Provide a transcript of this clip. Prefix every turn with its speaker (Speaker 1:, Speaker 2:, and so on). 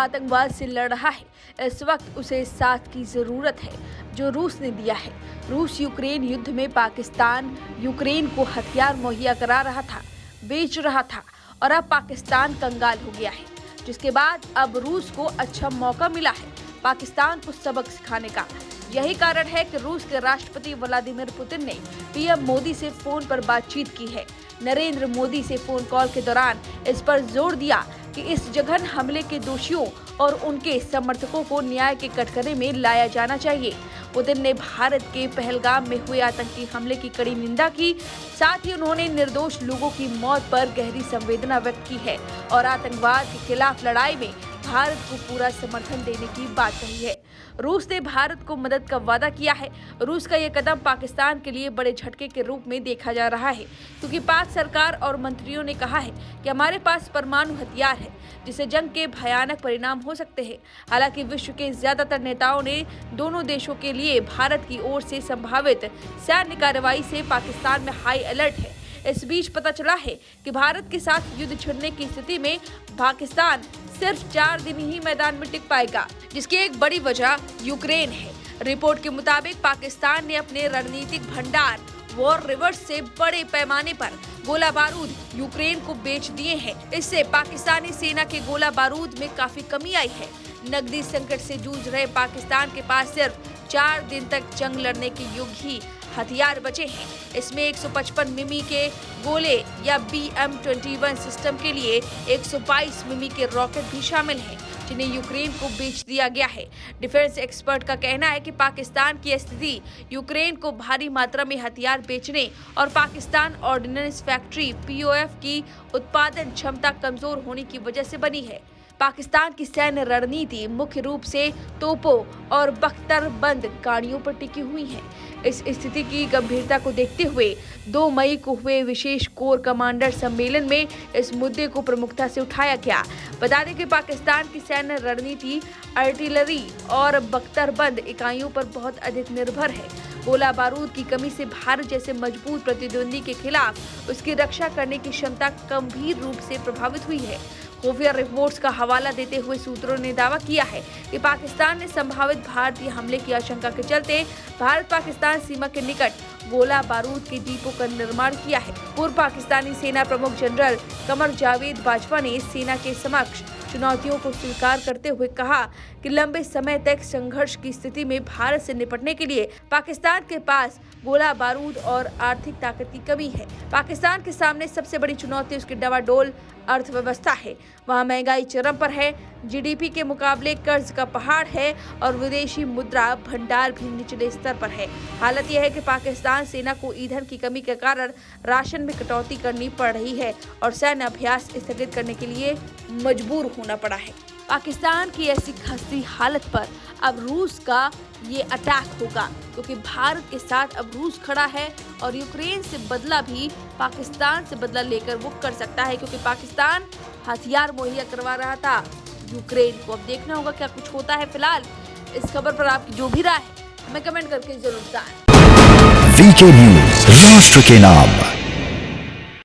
Speaker 1: आतंकवाद से लड़ रहा है, इस वक्त उसे साथ की जरूरत है जो रूस ने दिया है। रूस यूक्रेन युद्ध में पाकिस्तान यूक्रेन को हथियार मुहैया करा रहा था, बेच रहा था और अब पाकिस्तान कंगाल हो गया है, जिसके बाद अब रूस को अच्छा मौका मिला है पाकिस्तान को सबक सिखाने का। यही कारण है कि रूस के राष्ट्रपति व्लादिमीर पुतिन ने पीएम मोदी से फोन पर बातचीत की है। नरेंद्र मोदी से फोन कॉल के दौरान इस पर जोर दिया कि इस जघन्य हमले के दोषियों और उनके समर्थकों को न्याय के कटघरे में लाया जाना चाहिए। पुतिन ने भारत के पहलगाम में हुए आतंकी हमले की कड़ी निंदा की। साथ ही उन्होंने निर्दोष लोगों की मौत पर गहरी संवेदना व्यक्त की है और आतंकवाद के खिलाफ लड़ाई में भारत को पूरा समर्थन देने की बात कही है। रूस ने भारत को मदद का वादा किया है। रूस का ये कदम पाकिस्तान के लिए बड़े झटके के रूप में देखा जा रहा है, क्योंकि पाक सरकार और मंत्रियों ने कहा है कि हमारे पास परमाणु हथियार है, जिससे जंग के भयानक परिणाम हो सकते हैं। हालांकि विश्व के ज्यादातर नेताओं ने दोनों देशों के लिए भारत की ओर से संभावित सैन्य कार्रवाई से पाकिस्तान में हाई अलर्ट है। इस बीच पता चला है कि भारत के साथ युद्ध छिड़ने की स्थिति में पाकिस्तान सिर्फ 4 दिन ही मैदान में टिक पाएगा, जिसकी एक बड़ी वजह यूक्रेन है। रिपोर्ट के मुताबिक पाकिस्तान ने अपने रणनीतिक भंडार वॉर रिवर्स से बड़े पैमाने पर गोला बारूद यूक्रेन को बेच दिए हैं। इससे पाकिस्तानी सेना के गोला बारूद में काफी कमी आई है। नकदी संकट से जूझ रहे पाकिस्तान के पास सिर्फ 4 दिन तक जंग लड़ने के योग्य ही हथियार बचे हैं। इसमें 155 मिमी के गोले या BM-21 सिस्टम के लिए 122 मिमी के रॉकेट भी शामिल हैं, जिन्हें यूक्रेन को बेच दिया गया है। डिफेंस एक्सपर्ट का कहना है कि पाकिस्तान की स्थिति यूक्रेन को भारी मात्रा में हथियार बेचने और पाकिस्तान ऑर्डिनेंस फैक्ट्री POF की उत्पादन क्षमता कमजोर होने की वजह से बनी है। पाकिस्तान की सैन्य रणनीति मुख्य रूप से तोपों और बख्तरबंद गाड़ियों पर टिकी हुई है। इस स्थिति की गंभीरता को देखते हुए 2 मई को हुए विशेष कोर कमांडर सम्मेलन में इस मुद्दे को प्रमुखता से उठाया गया। बता दें कि पाकिस्तान की सैन्य रणनीति आर्टिलरी और बख्तरबंद इकाइयों पर बहुत अधिक निर्भर है। गोला बारूद की कमी से भारत जैसे मजबूत प्रतिद्वंदी के खिलाफ उसकी रक्षा करने की क्षमता गंभीर रूप से प्रभावित हुई है। खुफिया रिपोर्ट्स का हवाला देते हुए सूत्रों ने दावा किया है कि पाकिस्तान ने संभावित भारतीय हमले की आशंका के चलते भारत पाकिस्तान सीमा के निकट गोला बारूद के डिपो का निर्माण किया है। पूर्व पाकिस्तानी सेना प्रमुख जनरल कमर जावेद बाजवा ने सेना के समक्ष चुनौतियों को स्वीकार करते हुए कहा कि लंबे समय तक संघर्ष की स्थिति में भारत से निपटने के लिए पाकिस्तान के पास गोला बारूद और आर्थिक ताकत की कमी है। पाकिस्तान के सामने सबसे बड़ी चुनौती उसकी डवाडोल अर्थव्यवस्था है। वहाँ महंगाई चरम पर है, GDP के मुकाबले कर्ज का पहाड़ है और विदेशी मुद्रा भंडार भी निचले स्तर पर है। हालत यह है कि पाकिस्तान सेना को ईंधन की कमी के कारण राशन में कटौती करनी पड़ रही है और सैन्य अभ्यास स्थगित करने के लिए मजबूर होना पड़ा है। पाकिस्तान की ऐसी खस्ती हालत पर अब रूस का ये अटैक होगा, क्योंकि भारत के साथ अब रूस खड़ा है और यूक्रेन से बदला भी पाकिस्तान से बदला लेकर वो कर सकता है, क्योंकि पाकिस्तान हथियार मुहैया करवा रहा था यूक्रेन को। अब देखना होगा क्या कुछ होता है। फिलहाल इस खबर पर आपकी जो भी राय है हमें कमेंट करके जरूर बताएं।
Speaker 2: VK न्यूज़, राष्ट्र के नाम।